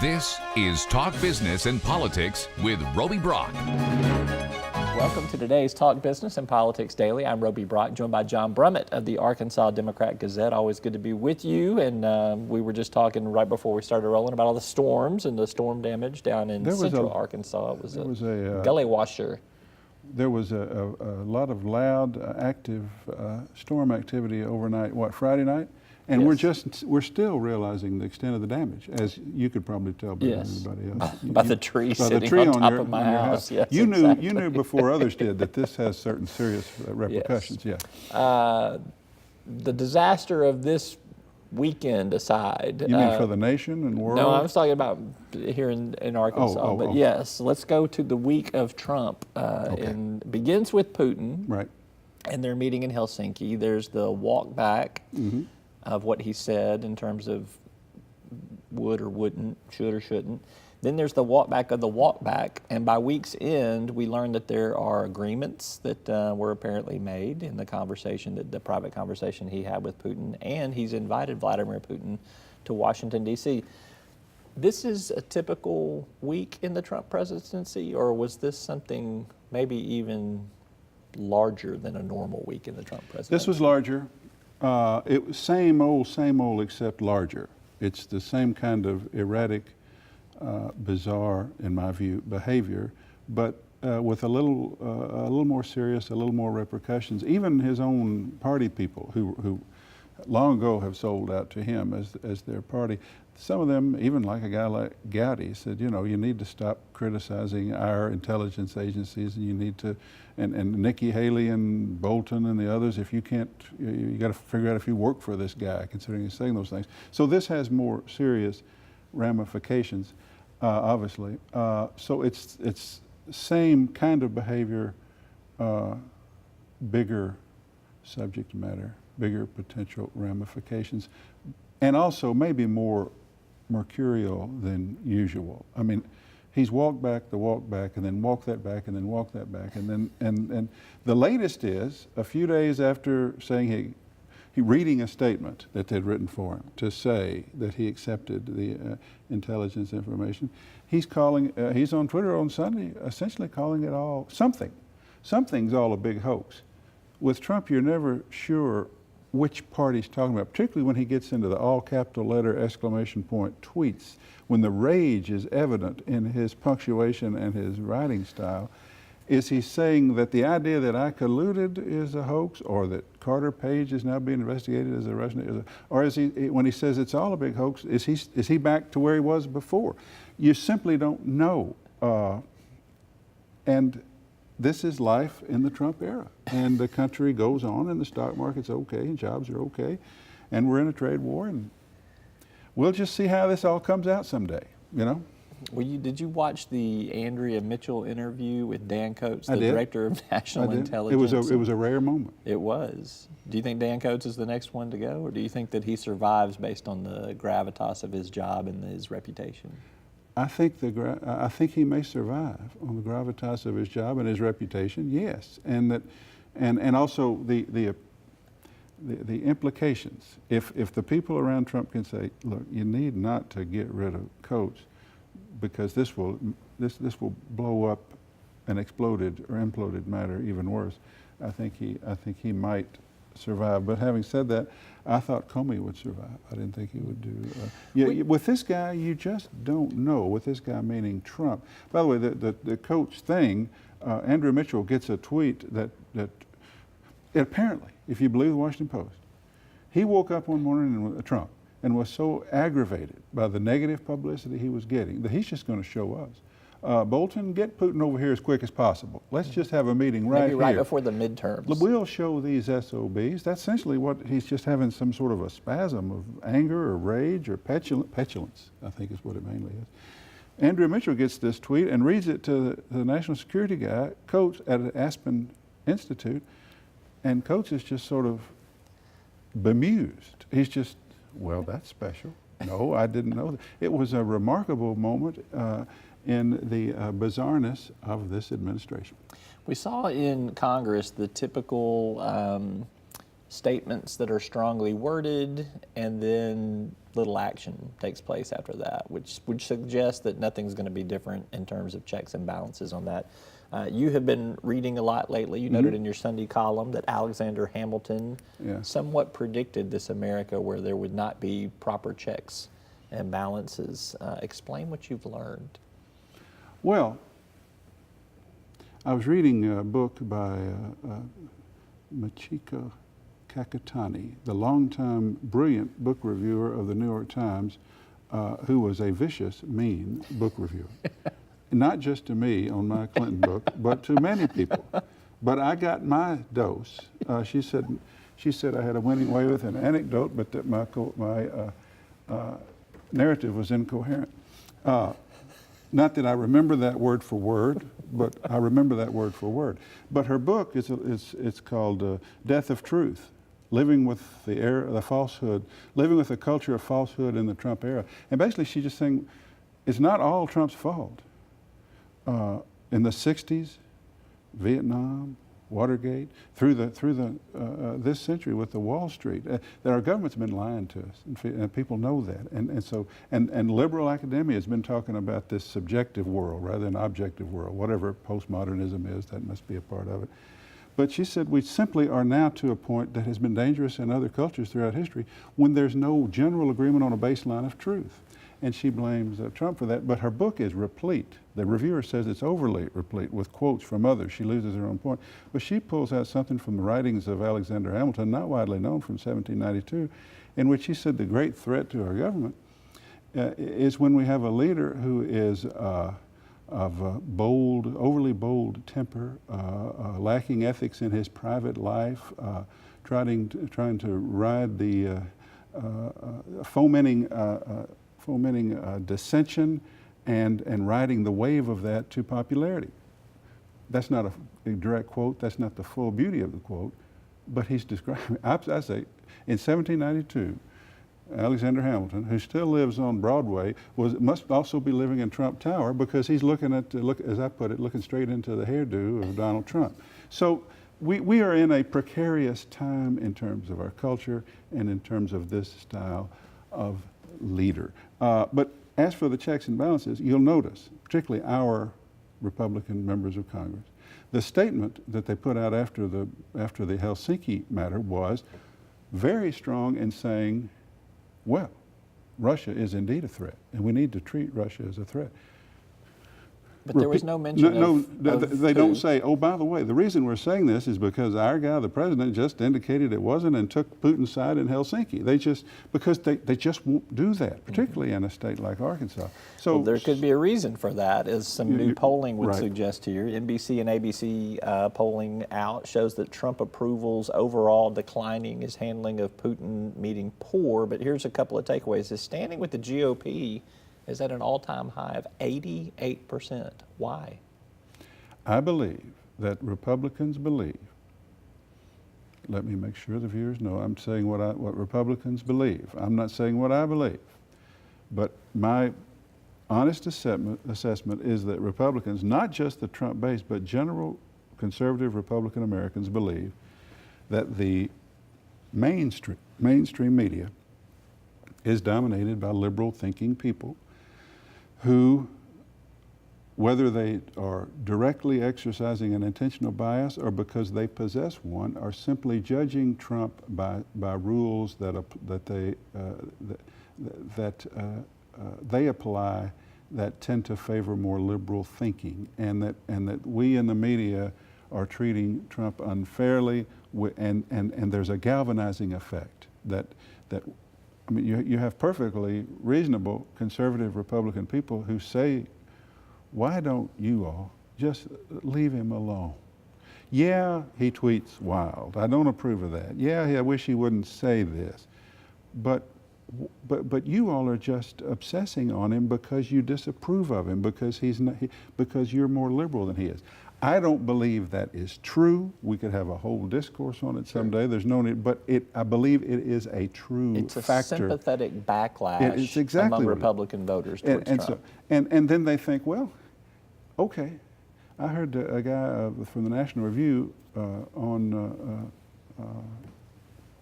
This is Talk Business and Politics with Roby Brock. Welcome to today's Talk Business and Politics Daily. I'm Roby Brock, joined by John Brummett of the Arkansas Democrat-Gazette. Always good to be with you. And we were just talking right before we started rolling about all the storms and the storm damage down in central Arkansas. It was a gully washer. There was a lot of loud, active storm activity overnight, Friday night? And yes. we're still realizing the extent of the damage, as you could probably tell better yes. than anybody else. By the tree sitting on top of my house. Yes, you exactly. knew before others did that this has certain serious repercussions. Yes. Yeah. The disaster of this weekend aside. You mean for the nation and world? No, I was talking about here in Arkansas. But yes, let's go to the week of Trump. And begins with Putin. Right. And their meeting in Helsinki. There's the walk back. Mm-hmm. Of what he said in terms of would or wouldn't, should or shouldn't. Then there's the walk back of the walk back, and by week's end, we learned that there are agreements that were apparently made in the private conversation he had with Putin, and he's invited Vladimir Putin to Washington, D.C. This is a typical week in the Trump presidency, or was this something maybe even larger than a normal week in the Trump presidency? This was larger. It was same old, except larger. It's the same kind of erratic, bizarre, in my view, behavior, but with a little more serious, a little more repercussions. Even his own party people, who long ago have sold out to him as their party. Some of them, even like a guy like Gowdy, said, you need to stop criticizing our intelligence agencies, and you need to, and Nikki Haley and Bolton and the others, if you can't, you got to figure out if you work for this guy, considering he's saying those things. So this has more serious ramifications, obviously. So it's same kind of behavior, bigger subject matter, bigger potential ramifications, and also maybe more mercurial than usual. I mean, he's walked back the walk back, and then walked that back, and then walked that back, and then and the latest is a few days after saying he reading a statement that they'd written for him to say that he accepted the intelligence information. He's on Twitter on Sunday, essentially calling it all something's all a big hoax. With Trump, you're never sure which part he's talking about, particularly when he gets into the all capital letter exclamation point tweets, when the rage is evident in his punctuation and his writing style. Is he saying that the idea that I colluded is a hoax, or that Carter Page is now being investigated as a Russian, or is he, when he says it's all a big hoax, is he back to where he was before? You simply don't know. And this is life in the Trump era, and the country goes on, and the stock market's okay, and jobs are okay, and we're in a trade war, and we'll just see how this all comes out someday, Well, did you watch the Andrea Mitchell interview with Dan Coates, the Director of National Intelligence? It was a rare moment. It was. Do you think Dan Coates is the next one to go, or do you think that he survives based on the gravitas of his job and his reputation? I think he may survive on the gravitas of his job and his reputation. Yes, and also the implications. If the people around Trump can say, look, you need not to get rid of Coates, because this will blow up an exploded or imploded matter even worse. I think he might survive. But having said that, I thought Comey would survive. I didn't think he would do. With this guy, you just don't know. With this guy, meaning Trump. By the way, the Coates thing, Andrew Mitchell gets a tweet that apparently, if you believe the Washington Post, he woke up one morning with Trump and was so aggravated by the negative publicity he was getting that he's just going to show us. Bolton, get Putin over here as quick as possible. Let's just have a meeting right here. Maybe right before the midterms. We'll show these SOBs. That's essentially what he's just having, some sort of a spasm of anger or rage or petulance, I think is what it mainly is. Andrew Mitchell gets this tweet and reads it to the national security guy, Coates, at the Aspen Institute, and Coates is just sort of bemused. He's just, well, that's special. No, I didn't know that. It was a remarkable moment in the bizarreness of this administration. We saw in Congress the typical statements that are strongly worded, and then little action takes place after that, which would suggest that nothing's going to be different in terms of checks and balances on that. You have been reading a lot lately. You noted in your Sunday column that Alexander Hamilton somewhat predicted this America where there would not be proper checks and balances. Explain what you've learned. Well, I was reading a book by Michiko Kakutani, the longtime brilliant book reviewer of the New York Times, who was a vicious, mean book reviewer. Not just to me on my Clinton book, but to many people. But I got my dose. She said I had a winning way with an anecdote, but that my narrative was incoherent. Not that I remember that word for word, but I remember that word for word. But her book it's called Death of Truth: Living with the Falsehood, Living with the Culture of Falsehood in the Trump Era. And basically, she's just saying it's not all Trump's fault. In the '60s, Vietnam, Watergate, through this century with the Wall Street, that our government's been lying to us, and people know that. And liberal academia has been talking about this subjective world rather than objective world. Whatever postmodernism is, that must be a part of it. But she said we simply are now to a point that has been dangerous in other cultures throughout history when there's no general agreement on a baseline of truth. And she blames Trump for that, but her book is replete. The reviewer says it's overly replete with quotes from others. She loses her own point. But she pulls out something from the writings of Alexander Hamilton, not widely known, from 1792, in which he said the great threat to our government is when we have a leader who is of bold, overly bold temper, lacking ethics in his private life, trying to ride the fomenting dissension and riding the wave of that to popularity. That's not a direct quote. That's not the full beauty of the quote, but he's describing. I say, in 1792, Alexander Hamilton, who still lives on Broadway, must also be living in Trump Tower because he's looking at, as I put it, looking straight into the hairdo of Donald Trump. So we are in a precarious time in terms of our culture and in terms of this style of leader. But as for the checks and balances, you'll notice, particularly our Republican members of Congress, the statement that they put out after the Helsinki matter was very strong in saying, well, Russia is indeed a threat, and we need to treat Russia as a threat. But there was no mention of they don't say, oh, by the way, the reason we're saying this is because our guy, the president, just indicated it wasn't and took Putin's side in Helsinki. Because they just won't do that, particularly in a state like Arkansas. So well, there could be a reason for that, as some new polling would suggest here. NBC and ABC polling out shows that Trump approval's overall declining, his handling of Putin meeting poor. But here's a couple of takeaways. His standing with the GOP is at an all-time high of 88%. Why? I believe that Republicans believe, let me make sure the viewers know, I'm saying what Republicans believe. I'm not saying what I believe. But my honest assessment is that Republicans, not just the Trump base, but general conservative Republican Americans believe that the mainstream media is dominated by liberal thinking people who, whether they are directly exercising an intentional bias or because they possess one, are simply judging Trump by rules that they apply that tend to favor more liberal thinking, and that we in the media are treating Trump unfairly, and there's a galvanizing effect that I mean, you have perfectly reasonable conservative Republican people who say, why don't you all just leave him alone? Yeah, he tweets wild. I don't approve of that. Yeah, I wish he wouldn't say this. But you all are just obsessing on him because you disapprove of him, because because you're more liberal than he is. I don't believe that is true. We could have a whole discourse on it someday. There's no need, but I believe it is a true factor. It's a sympathetic backlash it's exactly among Republican voters towards Trump. So, and then they think, well, okay. I heard a guy from the National Review on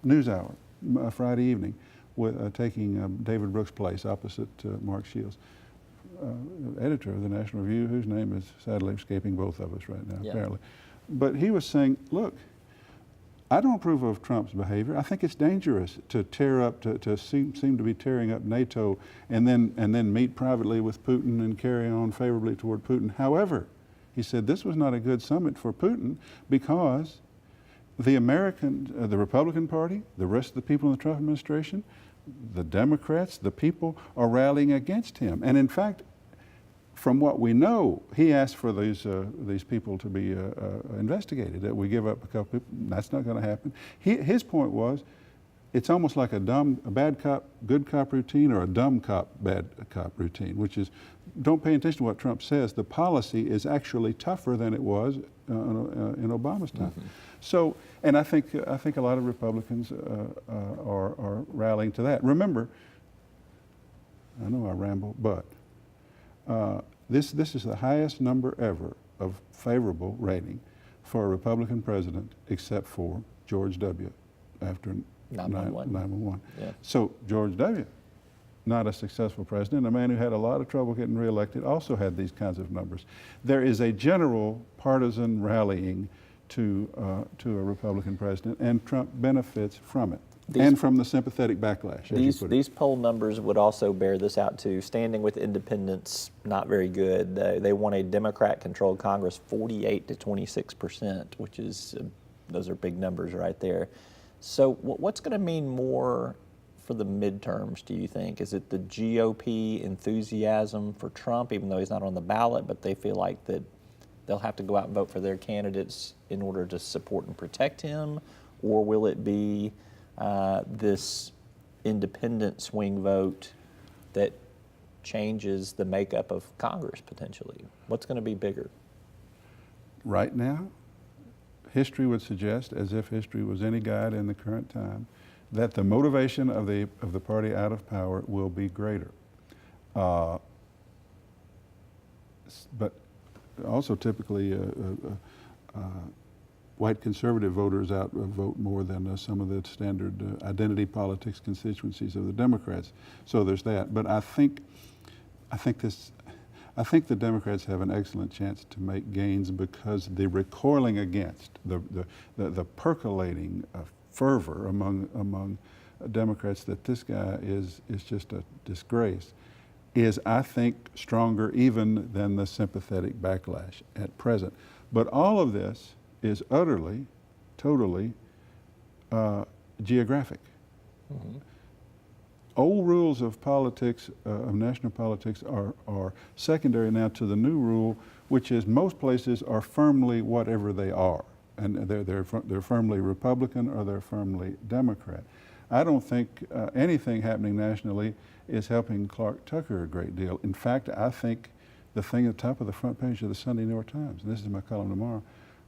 NewsHour, Friday evening, with, taking David Brooks' place opposite Mark Shields, editor of the National Review, whose name is sadly escaping both of us right now, apparently. But he was saying, look, I don't approve of Trump's behavior. I think it's dangerous to tear up, to seem to be tearing up NATO and then meet privately with Putin and carry on favorably toward Putin. However, he said this was not a good summit for Putin because the Republican Party, the rest of the people in the Trump administration, the Democrats, the people are rallying against him. And in fact, from what we know, he asked for these people to be investigated, that we give up a couple people. That's not going to happen. His point was, it's almost like a bad cop, good cop routine, or a dumb cop, bad cop routine, which is, don't pay attention to what Trump says. The policy is actually tougher than it was in Obama's time. Mm-hmm. So, and I think a lot of Republicans are rallying to that. Remember, I know I ramble, but this is the highest number ever of favorable rating for a Republican president, except for George W. after 9/11. Yeah. So George W., not a successful president, a man who had a lot of trouble getting reelected, also had these kinds of numbers. There is a general partisan rallying to a Republican president, and Trump benefits from it. And from the sympathetic backlash. These poll numbers would also bear this out too. Standing with independents, not very good. They won a Democrat-controlled Congress 48 to 26%, which is, those are big numbers right there. So what's going to mean more for the midterms, do you think? Is it the GOP enthusiasm for Trump, even though he's not on the ballot, but they feel like that they'll have to go out and vote for their candidates in order to support and protect him? Or will it be this independent swing vote that changes the makeup of Congress potentially? What's going to be bigger? Right now, history would suggest, as if history was any guide in the current time, that the motivation of the party out of power will be greater. But also typically white conservative voters vote more than some of the standard identity politics constituencies of the Democrats. So there's that. But I think the Democrats have an excellent chance to make gains because the recoiling against, the percolating fervor among Democrats that this guy is just a disgrace is, I think, stronger even than the sympathetic backlash at present. But all of this is utterly, totally geographic. Mm-hmm. Old rules of politics, of national politics, are secondary now to the new rule, which is most places are firmly whatever they are, and they're firmly Republican or they're firmly Democrat. I don't think anything happening nationally is helping Clark Tucker a great deal. In fact, I think the thing at the top of the front page of the Sunday New York Times, and this is my column tomorrow,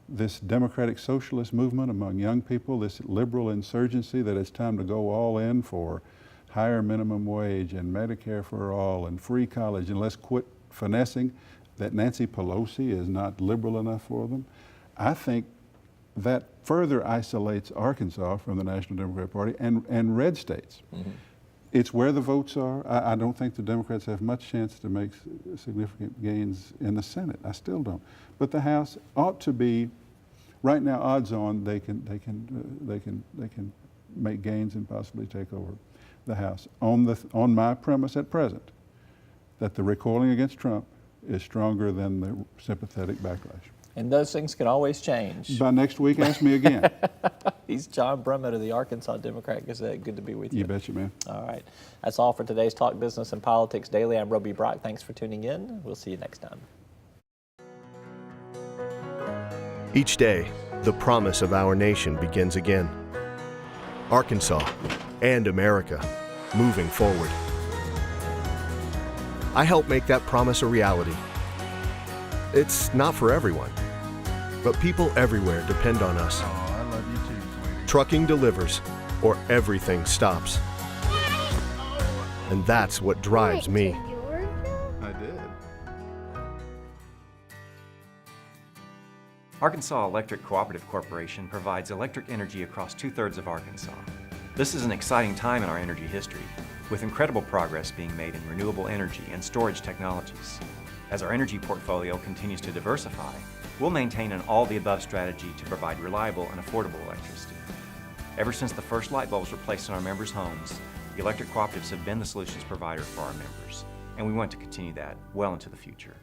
this democratic socialist movement among young people, this liberal insurgency that it's time to go all in for higher minimum wage and Medicare for all and free college, and let's quit finessing that Nancy Pelosi is not liberal enough for them. I think that further isolates Arkansas from the National Democratic Party and red states. Mm-hmm. It's where the votes are. I don't think the Democrats have much chance to make significant gains in the Senate. I still don't. But the House ought to be, right now, odds on they can make gains and possibly take over the House on my premise at present that the recoiling against Trump is stronger than the sympathetic backlash. And those things can always change. By next week, ask me again. He's John Brummett of the Arkansas Democrat Gazette. Good to be with you. You betcha, man. All right. That's all for today's Talk Business and Politics Daily. I'm Roby Brock. Thanks for tuning in. We'll see you next time. Each day, the promise of our nation begins again. Arkansas and America, moving forward. I help make that promise a reality. It's not for everyone, but people everywhere depend on us. Oh, I love you too, sweetie. Trucking delivers, or everything stops. And that's what drives me. I did. Arkansas Electric Cooperative Corporation provides electric energy across 2/3 of Arkansas. This is an exciting time in our energy history, with incredible progress being made in renewable energy and storage technologies. As our energy portfolio continues to diversify, we'll maintain an all-the-above strategy to provide reliable and affordable electricity. Ever since the first light bulbs were placed in our members' homes, the electric cooperatives have been the solutions provider for our members, and we want to continue that well into the future.